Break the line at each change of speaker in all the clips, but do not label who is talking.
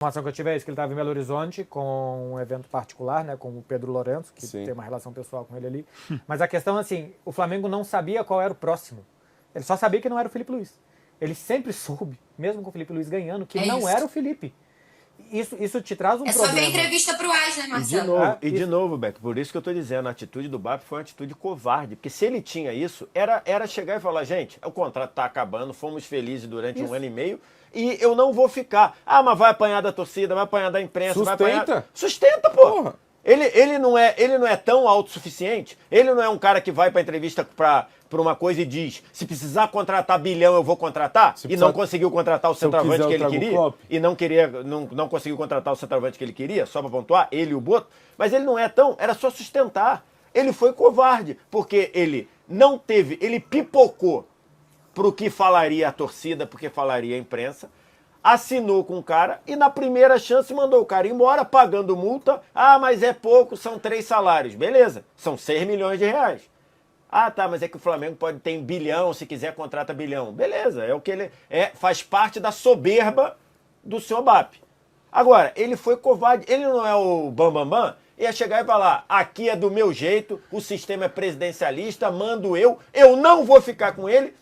informação que eu tive é isso, que ele estava em Belo Horizonte com um evento particular, né, com o Pedro Lourenço, que tem uma relação pessoal com ele ali. Mas a questão, assim, o Flamengo não sabia qual era o próximo. Ele só sabia que não era o Felipe Luiz. Ele sempre soube, mesmo com o Felipe Luiz ganhando, que não era o Felipe. Isso te traz um problema.
É só ver a entrevista pro AS, né, Marcelo?
De novo, Beto, por isso que eu tô dizendo, a atitude do BAP foi uma atitude covarde, porque se ele tinha isso, era chegar e falar, gente, o contrato tá acabando, fomos felizes durante um ano e meio, e eu não vou ficar. Ah, mas vai apanhar da torcida, vai apanhar da imprensa, vai apanhar... Sustenta, pô! Porra. Ele não é tão autossuficiente, ele não é um cara que vai pra entrevista pra uma coisa e diz, se precisar contratar bilhão, eu vou contratar, e não conseguiu contratar o centroavante que ele queria, e não conseguiu contratar o centroavante que ele queria, só pra pontuar, ele e o Boto, mas ele não é tão, era só sustentar. Ele foi covarde, porque ele não teve, ele pipocou pro que falaria a torcida, porque falaria a imprensa, assinou com o cara e na primeira chance mandou o cara embora, pagando multa. Ah, mas é pouco, são 3 salários. Beleza, são 6 milhões de reais. Ah, tá, mas é que o Flamengo pode ter bilhão, se quiser contrata bilhão. Beleza, é o que ele faz parte da soberba do senhor BAP. Agora, ele foi covarde, ele não é o bambambam, ia chegar e falar, aqui é do meu jeito, o sistema é presidencialista, mando eu não vou ficar com ele.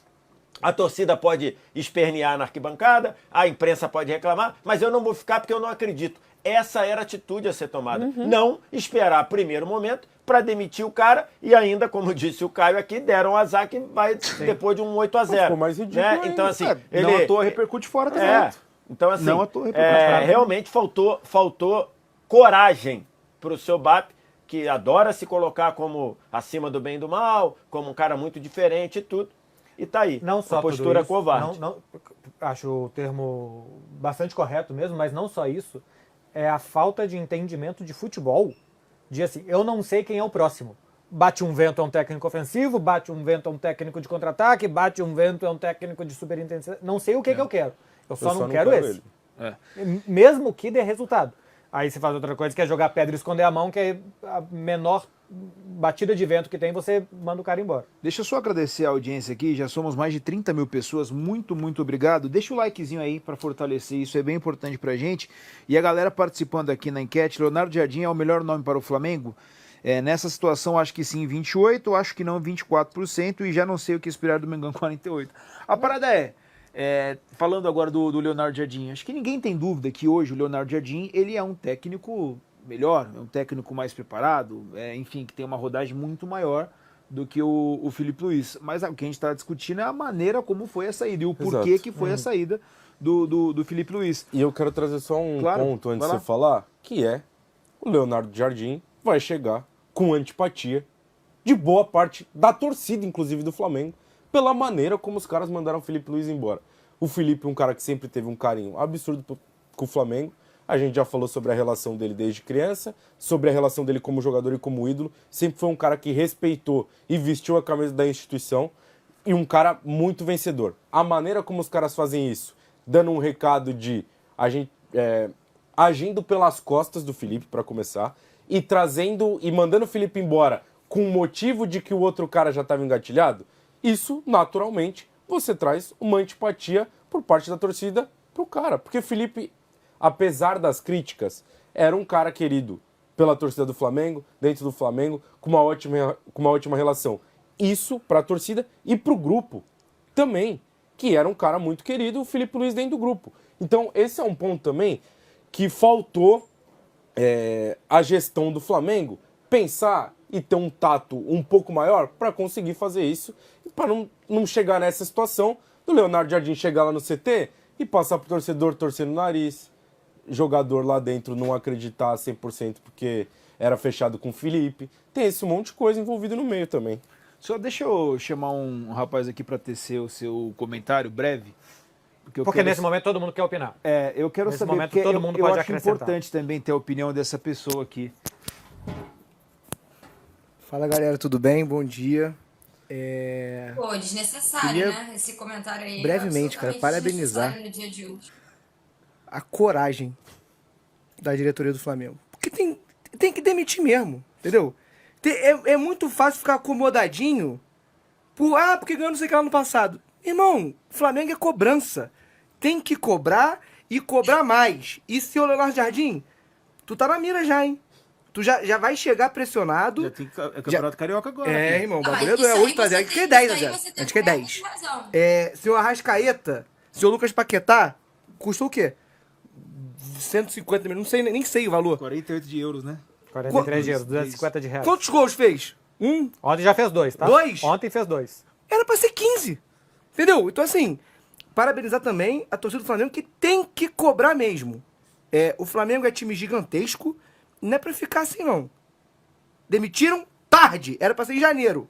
A torcida pode espernear na arquibancada, a imprensa pode reclamar, mas eu não vou ficar porque eu não acredito. Essa era a atitude a ser tomada. Não esperar primeiro momento para demitir o cara e ainda, como disse o Caio aqui, deram azar que vai depois de um 8-0.
Ficou mais ridículo,
né? Então, assim,
não à toa repercute fora do evento.
Então, assim,
não à toa repercute
realmente faltou coragem para o seu BAP, que adora se colocar como acima do bem e do mal, como um cara muito diferente e tudo. E tá aí,
não só
a postura
isso,
covarde.
Acho o termo bastante correto mesmo, mas não só isso, é a falta de entendimento de futebol. De assim, eu não sei quem é o próximo. Bate um vento é um técnico ofensivo, bate um vento é um técnico de contra-ataque, bate um vento é um técnico de super intensidade. Não sei o que eu quero. Eu só não quero esse. Mesmo que dê resultado. Aí você faz outra coisa, que é jogar pedra e esconder a mão, que é a menor batida de vento que tem, você manda o cara embora.
Deixa eu só agradecer a audiência aqui, já somos mais de 30 mil pessoas, muito obrigado. Deixa o likezinho aí para fortalecer, isso é bem importante pra gente. E a galera participando aqui na enquete, Leonardo Jardim é o melhor nome para o Flamengo? Nessa situação, acho que sim, 28%, acho que não, 24%, e já não sei o que esperar do Mengão, 48%. A parada falando agora do Leonardo Jardim, acho que ninguém tem dúvida que hoje o Leonardo Jardim, ele é um técnico melhor, é um técnico mais preparado, enfim, que tem uma rodagem muito maior do que o Felipe Luiz. Mas o que a gente está discutindo é a maneira como foi a saída e o porquê que foi a saída do Felipe Luiz.
E eu quero trazer só um ponto antes de você falar, que é o Leonardo Jardim vai chegar com antipatia de boa parte da torcida, inclusive do Flamengo, pela maneira como os caras mandaram o Felipe Luiz embora. O Felipe, um cara que sempre teve um carinho absurdo com o Flamengo. A gente já falou sobre a relação dele desde criança, sobre a relação dele como jogador e como ídolo. Sempre foi um cara que respeitou e vestiu a camisa da instituição e um cara muito vencedor. A maneira como os caras fazem isso, dando um recado de agindo pelas costas do Felipe, para começar, e trazendo e mandando o Felipe embora com o motivo de que o outro cara já estava engatilhado, isso, naturalmente, você traz uma antipatia por parte da torcida pro cara. Porque o Felipe, apesar das críticas, era um cara querido pela torcida do Flamengo, dentro do Flamengo, com uma ótima relação. Isso para a torcida e para o grupo também, que era um cara muito querido, o Felipe Luiz dentro do grupo. Então esse é um ponto também que faltou a gestão do Flamengo pensar e ter um tato um pouco maior para conseguir fazer isso, e para não chegar nessa situação do Leonardo Jardim chegar lá no CT e passar pro torcedor torcendo o nariz, jogador lá dentro não acreditar 100% porque era fechado com o Felipe. Tem esse monte de coisa envolvido no meio também.
Só deixa eu chamar um rapaz aqui para tecer o seu comentário breve.
Porque nesse momento todo mundo quer opinar.
Eu quero
nesse
saber,
momento,
porque
todo mundo pode
acho
acrescentar.
importante também ter a opinião dessa pessoa aqui.
Fala galera, tudo bem? Bom dia.
Pô, desnecessário, né? Esse comentário aí.
Brevemente, cara, parabenizar
no dia de hoje.
a coragem da diretoria do Flamengo. Porque tem que demitir mesmo, entendeu? É muito fácil ficar acomodadinho porque ganhou não sei o que lá no passado. Irmão, Flamengo é cobrança. Tem que cobrar e cobrar mais. E seu Leonardo Jardim, tu tá na mira já, hein? Tu já vai chegar pressionado.
Já tem Campeonato Carioca agora.
É, irmão, o
Não,
bagulho
mas
é
isso aí
8 a 0.
você
Acho que é
tem-
10 a
isso
0.
aí você tem
Acho que é 10.
completamente razão.
Seu Arrascaeta, seu Lucas Paquetá, custou o quê? 150 mil, não sei, nem sei o valor.
48 de euros, né?
43 euros, 250 de reais.
Quantos gols fez?
Ontem já fez 2, tá?
2?
Ontem fez 2.
Era pra ser 15. Entendeu? Então, assim, parabenizar também a torcida do Flamengo que tem que cobrar mesmo. O Flamengo é time gigantesco, não é pra ficar assim, não. Demitiram tarde, era pra ser em janeiro.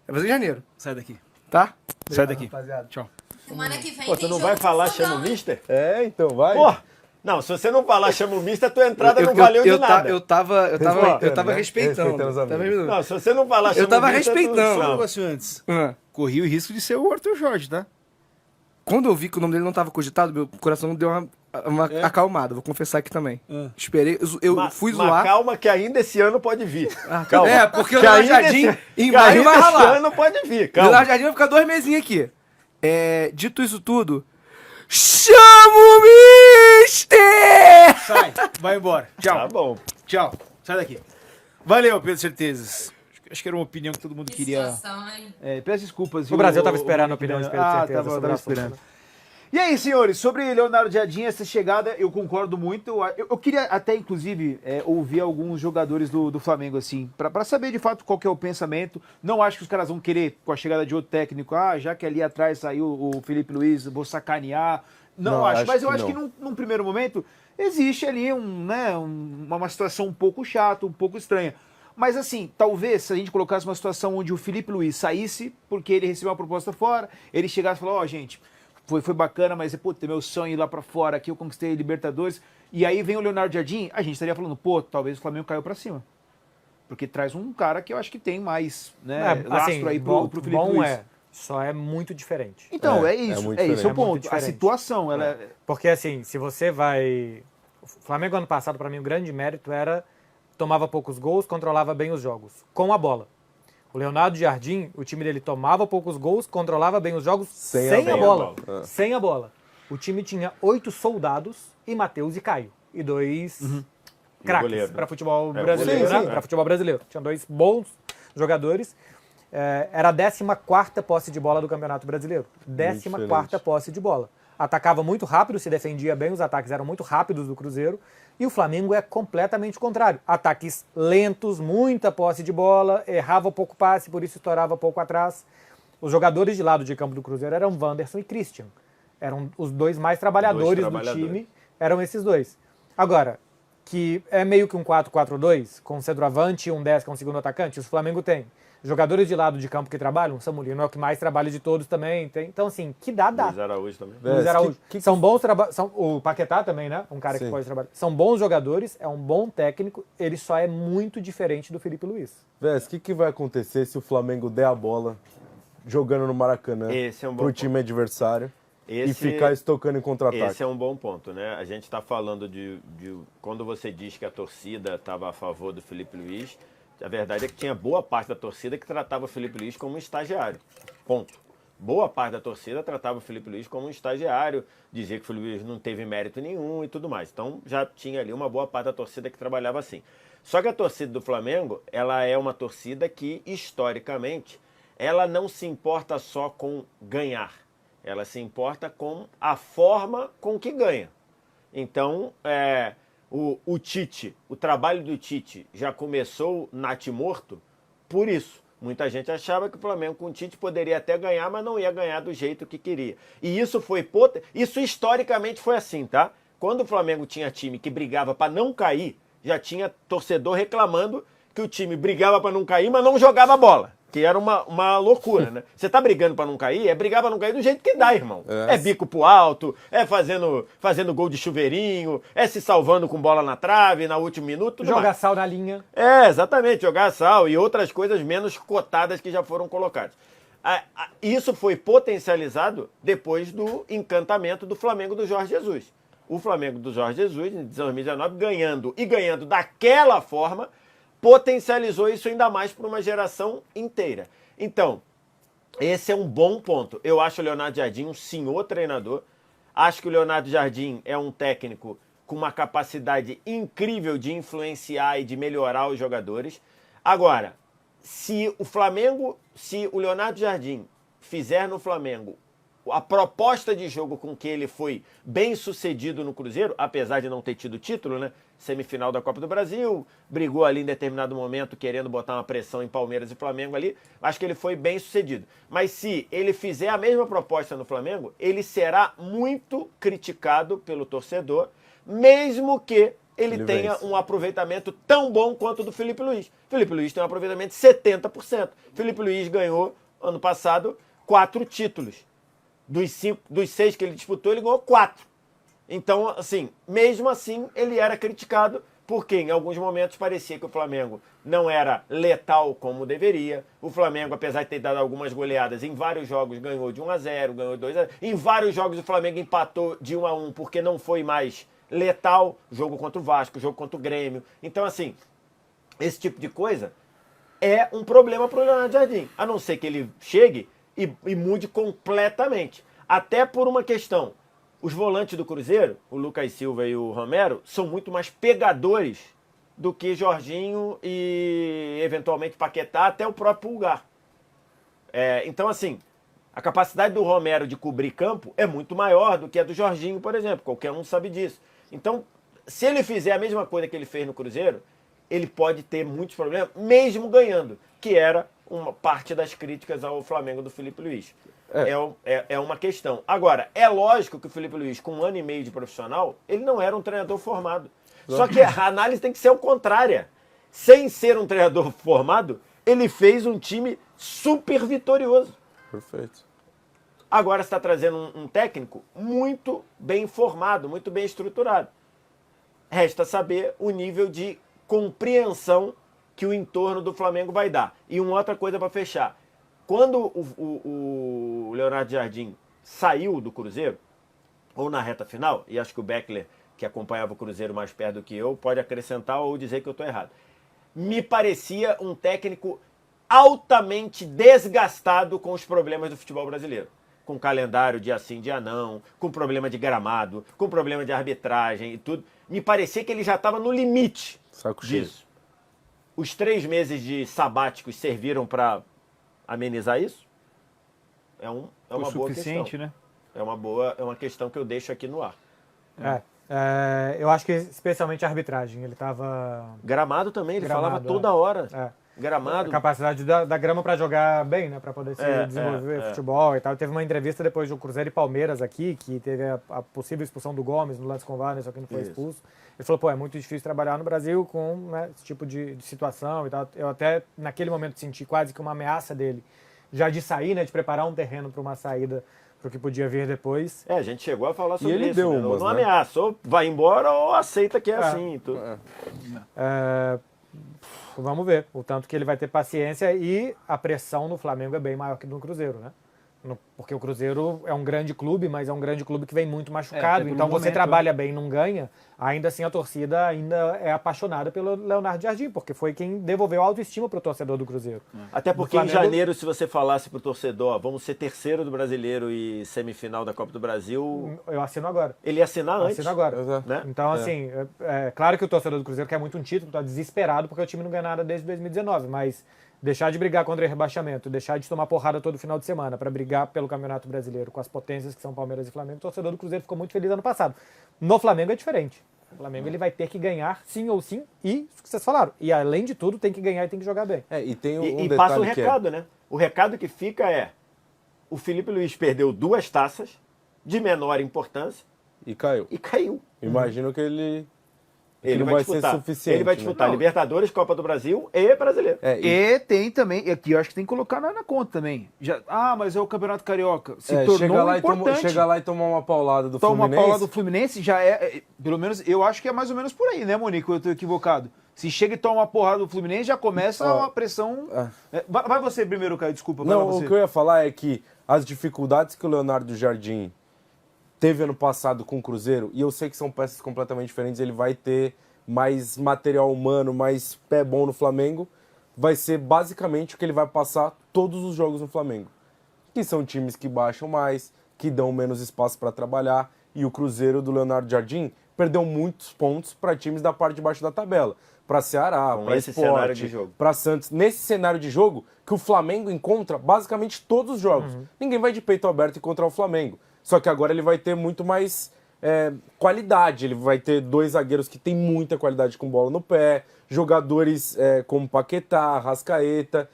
Era pra ser em janeiro,
Sai daqui.
tá?
Sai daqui.
Rapaziada.
Tchau.
Semana que vem
Pô, tu
tem
não
jogo
vai
do
falar
Fogão,
chama o
hein?
mister?
Então vai.
Pô, não, se você não falar chama o mister, a tua entrada não valeu de nada.
Eu tava
Respeitando, né?
respeitando.
Respeitando os amigos.
Tava-
Não, se você não falar chama
Eu tava
o mister,
respeitando.
Só um
Não.
negócio antes.
Ah.
Corri o risco de ser o Arthur Jorge, tá?
Quando eu vi que o nome dele não tava cogitado, meu coração deu uma acalmada, vou confessar aqui também. Esperei, eu fui
Mas
zoar.
calma que ainda esse ano pode vir. Calma.
É, porque o
Que
Leonardo
ainda
Jardim
esse-
em
que
maio
ainda
vai
esse
ralar.
ano pode vir,
O
calma.
Leonardo Jardim vai ficar 2 mesinhos aqui. Dito isso tudo, chama o Mister!
Sai, vai embora. Tchau.
Tá bom.
Tchau. Sai daqui. Valeu, Pedro Certezas. Acho que era uma opinião que todo mundo
Que
queria.
situação, hein?
Peço desculpas.
O Brasil tava esperando a opinião de Pedro
Ah,
Certeza sobre o
tava
assunto,
esperando.
né?
E aí, senhores, sobre Leonardo Jardim, essa chegada, eu concordo muito. Eu queria até, inclusive, ouvir alguns jogadores do Flamengo, assim, pra saber de fato qual que é o pensamento. Não acho que os caras vão querer, com a chegada de outro técnico, já que ali atrás saiu o Felipe Luiz, vou sacanear. Não acho, mas eu acho que num primeiro momento existe ali uma situação um pouco chata, um pouco estranha. Mas assim, talvez se a gente colocasse uma situação onde o Felipe Luiz saísse, porque ele recebeu uma proposta fora, ele chegasse e falou, gente, foi bacana, mas puta, meu sonho ir lá pra fora, aqui eu conquistei Libertadores, e aí vem o Leonardo Jardim, a gente estaria falando, talvez o Flamengo caiu pra cima. Porque traz um cara que eu acho que tem mais lastro aí pro Felipe Luiz.
Só é muito diferente.
Então,
É
isso.
muito
Esse é o
diferente. É muito
ponto. A
diferente.
situação, ela é...
Porque assim, se você vai... O Flamengo ano passado, para mim, o grande mérito era tomava poucos gols, controlava bem os jogos, com a bola. O Leonardo Jardim, o time dele tomava poucos gols, controlava bem os jogos sem a bola. Sem a bola. O time tinha 8 soldados e Matheus e Caio. E 2 craques para futebol brasileiro.
goleiro,
Para futebol brasileiro. Tinha 2 bons jogadores. Era a 14ª posse de bola do Campeonato Brasileiro. 14ª posse de bola. Atacava muito rápido, se defendia bem, os ataques eram muito rápidos do Cruzeiro. E o Flamengo é completamente o contrário. Ataques lentos, muita posse de bola, errava pouco passe, por isso estourava pouco atrás. Os jogadores de lado de campo do Cruzeiro eram Wanderson e Christian. Eram os 2 mais trabalhadores do time, eram esses 2. Agora, que é meio que um 4-4-2, com um centroavante e um 10 que é um segundo atacante, o Flamengo tem jogadores de lado de campo que trabalham, o Samulino é o que mais trabalha de todos também. Então, assim, que dá.
Luiz Araújo também.
Luiz Araújo. São bons trabalhadores. O Paquetá também, né? Um cara que pode trabalhar. São bons jogadores, é um bom técnico, ele só é muito diferente do Felipe Luiz.
Vés, o que vai acontecer se o Flamengo der a bola jogando no Maracanã pro time adversário e ficar estocando em contra-ataque?
Esse é um bom ponto, né? A gente está falando de quando você diz que a torcida estava a favor do Felipe Luiz, a verdade é que tinha boa parte da torcida que tratava o Felipe Luiz como um estagiário. Ponto. Boa parte da torcida tratava o Felipe Luiz como um estagiário, dizia que o Felipe Luiz não teve mérito nenhum e tudo mais. Então já tinha ali uma boa parte da torcida que trabalhava assim. Só que a torcida do Flamengo, ela é uma torcida que, historicamente, ela não se importa só com ganhar. Ela se importa com a forma com que ganha. Então, o Tite, o trabalho do Tite já começou natimorto por isso. Muita gente achava que o Flamengo com o Tite poderia até ganhar, mas não ia ganhar do jeito que queria. E isso isso historicamente foi assim, tá? Quando o Flamengo tinha time que brigava para não cair, já tinha torcedor reclamando que o time brigava para não cair, mas não jogava bola. Que era uma loucura, né? Você tá brigando pra não cair, brigar pra não cair do jeito que dá, irmão. É bico pro alto, fazendo gol de chuveirinho, se salvando com bola na trave, no último minuto, tudo
Jogar
mais.
sal na linha.
Exatamente, jogar sal e outras coisas menos cotadas que já foram colocadas. Isso foi potencializado depois do encantamento do Flamengo do Jorge Jesus. O Flamengo do Jorge Jesus, em 2019, ganhando daquela forma, potencializou isso ainda mais para uma geração inteira. Então, esse é um bom ponto. Eu acho o Leonardo Jardim um senhor treinador. Acho que o Leonardo Jardim é um técnico com uma capacidade incrível de influenciar e de melhorar os jogadores. Agora, se o Leonardo Jardim fizer no Flamengo a proposta de jogo com que ele foi bem sucedido no Cruzeiro, apesar de não ter tido título, né? Semifinal da Copa do Brasil, brigou ali em determinado momento querendo botar uma pressão em Palmeiras e Flamengo ali, acho que ele foi bem sucedido. Mas se ele fizer a mesma proposta no Flamengo, ele será muito criticado pelo torcedor, mesmo que ele tenha um aproveitamento tão bom quanto o do Felipe Luiz. Felipe Luiz tem um aproveitamento de 70%. Felipe Luiz ganhou, ano passado, 4 títulos. Dos 6 que ele disputou, ele ganhou 4. Então, assim, mesmo assim, ele era criticado porque em alguns momentos parecia que o Flamengo não era letal como deveria. O Flamengo, apesar de ter dado algumas goleadas, em vários jogos ganhou de 1-0, ganhou de 2-0. Em vários jogos o Flamengo empatou de 1-1 porque não foi mais letal. Jogo contra o Vasco, jogo contra o Grêmio. Então, assim, esse tipo de coisa é um problema para o Leonardo Jardim. A não ser que ele chegue e mude completamente. Até por uma questão. Os volantes do Cruzeiro, o Lucas Silva e o Romero, são muito mais pegadores do que Jorginho e, eventualmente, Paquetá, até o próprio Pulgar. Então, assim, a capacidade do Romero de cobrir campo é muito maior do que a do Jorginho, por exemplo. Qualquer um sabe disso. Então, se ele fizer a mesma coisa que ele fez no Cruzeiro, ele pode ter muitos problemas, mesmo ganhando, que era uma parte das críticas ao Flamengo do Felipe Luiz. É uma questão. Agora, é lógico que o Felipe Luiz, com 1 ano e meio de profissional, ele não era um treinador formado. Só que a análise tem que ser ao contrária. Sem ser um treinador formado, ele fez um time super vitorioso.
Perfeito.
Agora está trazendo um técnico muito bem formado, muito bem estruturado. Resta saber o nível de compreensão que o entorno do Flamengo vai dar. E uma outra coisa para fechar. Quando o Leonardo Jardim saiu do Cruzeiro, ou na reta final, e acho que o Beckler, que acompanhava o Cruzeiro mais perto do que eu, pode acrescentar ou dizer que eu estou errado. Me parecia um técnico altamente desgastado com os problemas do futebol brasileiro. Com calendário dia sim, dia não, com problema de gramado, com problema de arbitragem e tudo. Me parecia que ele já estava no limite disso. Os 3 meses de sabáticos serviram para amenizar isso? É uma boa questão.
Né?
É uma questão que eu deixo aqui no ar.
Eu acho que especialmente a arbitragem. Ele estava...
Gramado também, ele falava toda hora. Gramado.
A capacidade da grama para jogar bem, né? Para poder se desenvolver futebol e tal. Teve uma entrevista depois do Cruzeiro e Palmeiras aqui, que teve a possível expulsão do Gomes no lance com o VAR, só que não foi expulso. Ele falou, é muito difícil trabalhar no Brasil com, né, esse tipo de situação e tal. Eu até, naquele momento, senti quase que uma ameaça dele, já de sair, né? De preparar um terreno para uma saída para o que podia vir depois.
A gente chegou a falar sobre
ele
isso.
Deu
né?
umas,
não
né?
ameaça, ou vai embora ou aceita que é assim. Tudo.
Vamos ver. O tanto que ele vai ter paciência e a pressão no Flamengo é bem maior que no Cruzeiro, né? Porque o Cruzeiro é um grande clube, mas é um grande clube que vem muito machucado. Então você trabalha bem e não ganha, ainda assim a torcida ainda é apaixonada pelo Leonardo Jardim, porque foi quem devolveu a autoestima para o torcedor do Cruzeiro.
Até porque em janeiro, se você falasse pro torcedor, vamos ser terceiro do Brasileiro e semifinal da Copa do Brasil...
Eu assino agora.
Ele ia assinar antes.
Assino agora.
Né?
Então, assim, claro que o torcedor do Cruzeiro quer muito um título, está desesperado porque o time não ganha nada desde 2019, mas... Deixar de brigar contra o rebaixamento, deixar de tomar porrada todo final de semana para brigar pelo Campeonato Brasileiro com as potências que são Palmeiras e Flamengo, o torcedor do Cruzeiro ficou muito feliz ano passado. No Flamengo é diferente. O Flamengo ele vai ter que ganhar sim ou sim e, o que vocês falaram, e além de tudo tem que ganhar e tem que jogar bem.
E tem um
e
detalhe
passa o recado, né? O recado que fica o Felipe Luiz perdeu 2 taças de menor importância
e caiu. Imagino que ele não vai ser suficiente.
Ele vai disputar Libertadores, Copa do Brasil e Brasileiro.
E tem também, aqui eu acho que tem que colocar na conta também. Mas é o Campeonato Carioca. Se tornou importante.
Chega lá e tomar uma paulada do Fluminense.
Toma uma paulada do Fluminense, já pelo menos, eu acho que é mais ou menos por aí, né, Monique? Eu tô equivocado. Se chega e toma uma porrada do Fluminense, já começa uma pressão... Vai você primeiro, Caio, desculpa.
Não, o que eu ia falar é que as dificuldades que o Leonardo Jardim teve ano passado com o Cruzeiro, e eu sei que são peças completamente diferentes, ele vai ter mais material humano, mais pé bom no Flamengo, vai ser basicamente o que ele vai passar todos os jogos no Flamengo. Que são times que baixam mais, que dão menos espaço para trabalhar, E o Cruzeiro do Leonardo Jardim perdeu muitos pontos para times da parte de baixo da tabela. Para Ceará, para Sport, para Santos. Nesse cenário de jogo que o Flamengo encontra basicamente todos os jogos. Ninguém vai de peito aberto encontrar o Flamengo. Só que agora ele vai ter muito mais qualidade. Ele vai ter 2 zagueiros que têm muita qualidade com bola no pé, jogadores como Paquetá, Arrascaeta,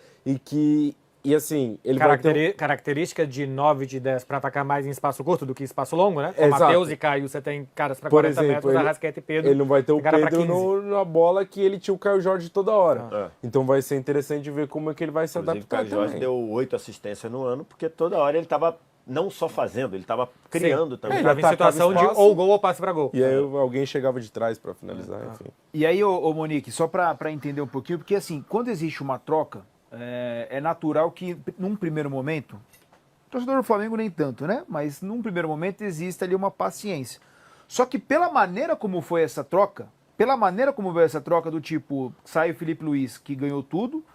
e assim, ele vai ter...
Característica de 9 de 10 para atacar mais em espaço curto do que espaço longo, né? Com
Exato.
Matheus e Caio, você tem caras para 40 metros, Arrascaeta e Pedro.
Ele não vai ter o Pedro na bola que ele tinha o Caio Jorge toda hora. Então vai ser interessante ver como é que ele vai se adaptar.
O Caio Jorge deu 8 assistências no ano, porque toda hora ele estava não só fazendo, ele estava criando também.
Ele estava em situação de ou gol ou passe para gol.
E aí alguém chegava de trás para finalizar, enfim.
E aí, ô Monique, só para entender um pouquinho, porque assim, quando existe uma troca, é natural que num primeiro momento, o torcedor do Flamengo nem tanto, né? Mas num primeiro momento existe ali uma paciência. Só que pela maneira como foi essa troca, do tipo, sai o Felipe Luiz, que ganhou tudo,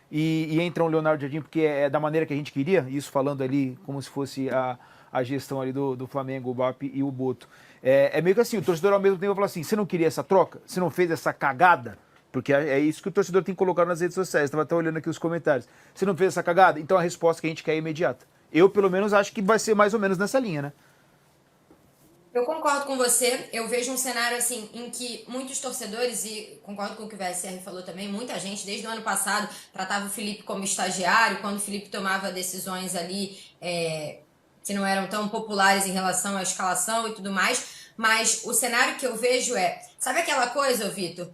e entra um Leonardo Jardim, porque é da maneira que a gente queria, isso falando ali como se fosse a gestão ali do Flamengo, o BAP e o Boto. É meio que assim, o torcedor ao mesmo tempo vai falar assim, você não queria essa troca? Você não fez essa cagada? Porque é isso que o torcedor tem colocado nas redes sociais. Estava até olhando aqui os comentários. Você não fez essa cagada? Então a resposta que a gente quer é imediata. Eu, pelo menos, acho que vai ser mais ou menos nessa linha, né?
Eu concordo com você. Eu vejo um cenário assim em que muitos torcedores, e concordo com o que o VSR falou também, muita gente, desde o ano passado, tratava o Felipe como estagiário, quando o Felipe tomava decisões ali que não eram tão populares em relação à escalação e tudo mais. Mas o cenário que eu vejo sabe aquela coisa, Vitor?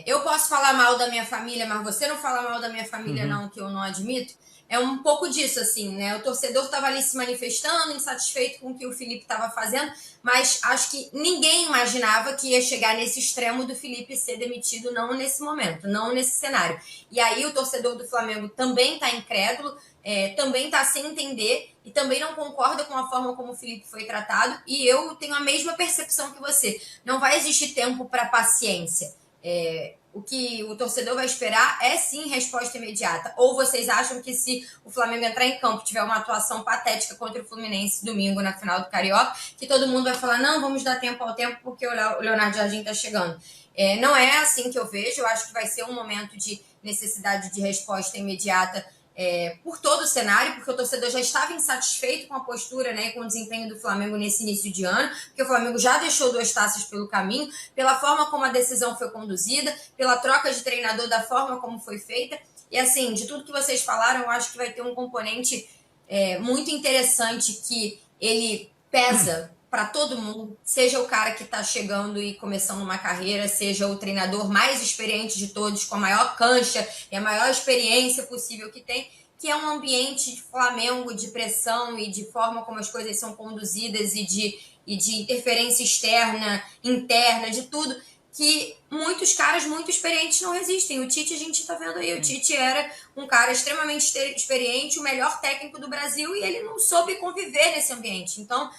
Eu posso falar mal da minha família, mas você não fala mal da minha família, não, que eu não admito. É um pouco disso, assim, né? O torcedor estava ali se manifestando, insatisfeito com o que o Felipe estava fazendo, mas acho que ninguém imaginava que ia chegar nesse extremo do Felipe ser demitido, não nesse momento, não nesse cenário. E aí o torcedor do Flamengo também está incrédulo, também está sem entender e também não concorda com a forma como o Felipe foi tratado, e eu tenho a mesma percepção que você. Não vai existir tempo para paciência. O que o torcedor vai esperar é sim resposta imediata. Ou vocês acham que se o Flamengo entrar em campo, tiver uma atuação patética contra o Fluminense domingo na final do Carioca, que todo mundo vai falar, não, vamos dar tempo ao tempo porque o Leonardo Jardim está chegando. Não é assim que eu vejo. Eu acho que vai ser um momento de necessidade de resposta imediata por todo o cenário, porque o torcedor já estava insatisfeito com a postura, né, com o desempenho do Flamengo nesse início de ano, porque o Flamengo já deixou 2 taças pelo caminho, pela forma como a decisão foi conduzida, pela troca de treinador, da forma como foi feita. E assim, de tudo que vocês falaram, eu acho que vai ter um componente muito interessante que ele pesa para todo mundo, seja o cara que está chegando e começando uma carreira, seja o treinador mais experiente de todos, com a maior cancha e a maior experiência possível que tem, que é um ambiente de Flamengo, de pressão e de forma como as coisas são conduzidas e de interferência externa, interna, de tudo, que muitos caras muito experientes não resistem. O Tite, a gente está vendo aí, o Tite era um cara extremamente experiente, o melhor técnico do Brasil, e ele não soube conviver nesse ambiente. Então,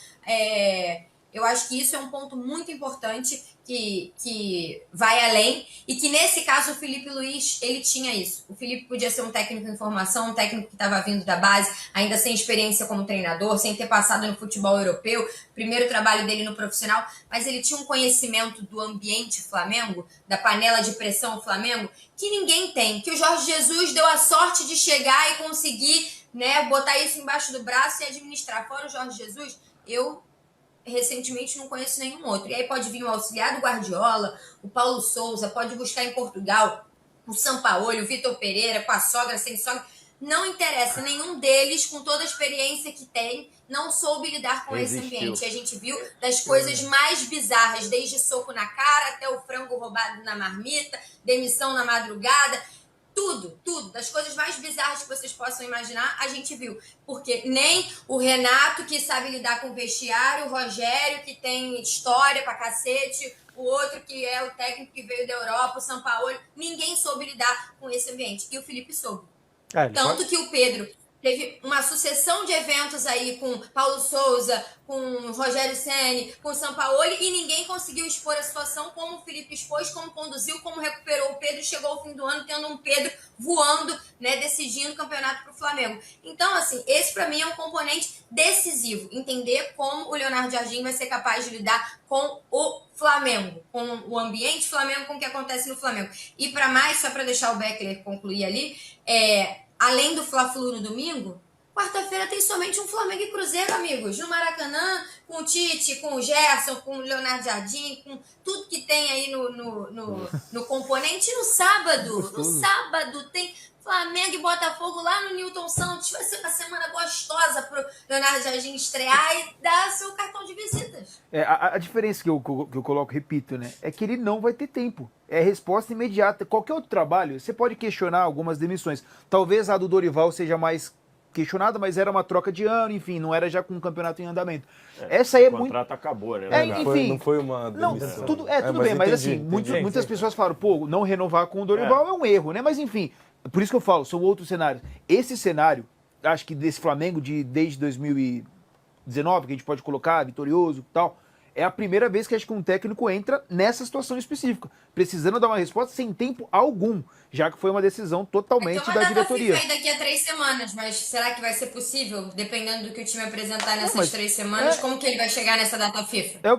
eu acho que isso é um ponto muito importante que vai além, e que nesse caso o Felipe Luiz, ele tinha isso. O Felipe podia ser um técnico em formação, um técnico que estava vindo da base, ainda sem experiência como treinador, sem ter passado no futebol europeu, primeiro trabalho dele no profissional, mas ele tinha um conhecimento do ambiente Flamengo, da panela de pressão Flamengo, que ninguém tem, que o Jorge Jesus deu a sorte de chegar e conseguir, né, botar isso embaixo do braço e administrar. Fora o Jorge Jesus, eu recentemente não conheço nenhum outro. E aí pode vir o auxiliar do Guardiola, o Paulo Souza, pode buscar em Portugal o Sampaoli, o Vitor Pereira, com a sogra, sem sogra. Não interessa, nenhum deles, com toda a experiência que tem, não soube lidar com esse ambiente. E a gente viu das coisas mais bizarras, desde soco na cara até o frango roubado na marmita, demissão na madrugada. Tudo, das coisas mais bizarras que vocês possam imaginar, a gente viu. Porque nem o Renato, que sabe lidar com o vestiário, o Rogério, que tem história pra cacete, o outro que é o técnico que veio da Europa, o Sampaoli, ninguém soube lidar com esse ambiente. E o Felipe soube. Tanto que o Pedro Teve uma sucessão de eventos aí com Paulo Souza, com Rogério Ceni, com Sampaoli, e ninguém conseguiu expor a situação como o Felipe expôs, como conduziu, como recuperou o Pedro, e chegou ao fim do ano tendo um Pedro voando, né, decidindo o campeonato para o Flamengo. Então, assim, esse para mim é um componente decisivo, entender como o Leonardo Jardim vai ser capaz de lidar com o Flamengo, com o ambiente Flamengo, com o que acontece no Flamengo. E para mais, só para deixar o Beckler concluir ali, além do Fla-Flu no domingo, quarta-feira tem somente um Flamengo e Cruzeiro, amigos. No Maracanã, com o Tite, com o Gerson, com o Leonardo Jardim, com tudo que tem aí no componente. E no sábado tem Flamengo e Botafogo lá no Newton Santos. Vai ser uma semana gostosa pro Leonardo Jardim estrear e dar seu cartão de visitas.
A diferença que eu coloco, repito, né, é que ele não vai ter tempo. É resposta imediata. Qualquer outro trabalho, você pode questionar algumas demissões. Talvez a do Dorival seja mais questionada, mas era uma troca de ano, enfim, não era já com o campeonato em andamento. Essa aí é
o
muito...
contrato acabou, né?
enfim,
não foi uma
não,
demissão.
tudo
mas
bem, mas
entendi,
assim,
entendi.
muitas pessoas falam, pô, não renovar com o Dorival é um erro, né? Mas enfim, por isso que eu falo, são outros cenários. Esse cenário, acho que desse Flamengo desde 2019, que a gente pode colocar, vitorioso e tal, é a primeira vez que acho que um técnico entra nessa situação específica, precisando dar uma resposta sem tempo algum, já que foi uma decisão totalmente da diretoria.
Vai daqui a 3 semanas, mas será que vai ser possível, dependendo do que o time apresentar nessas 3 semanas, como que ele vai chegar nessa data FIFA?
É o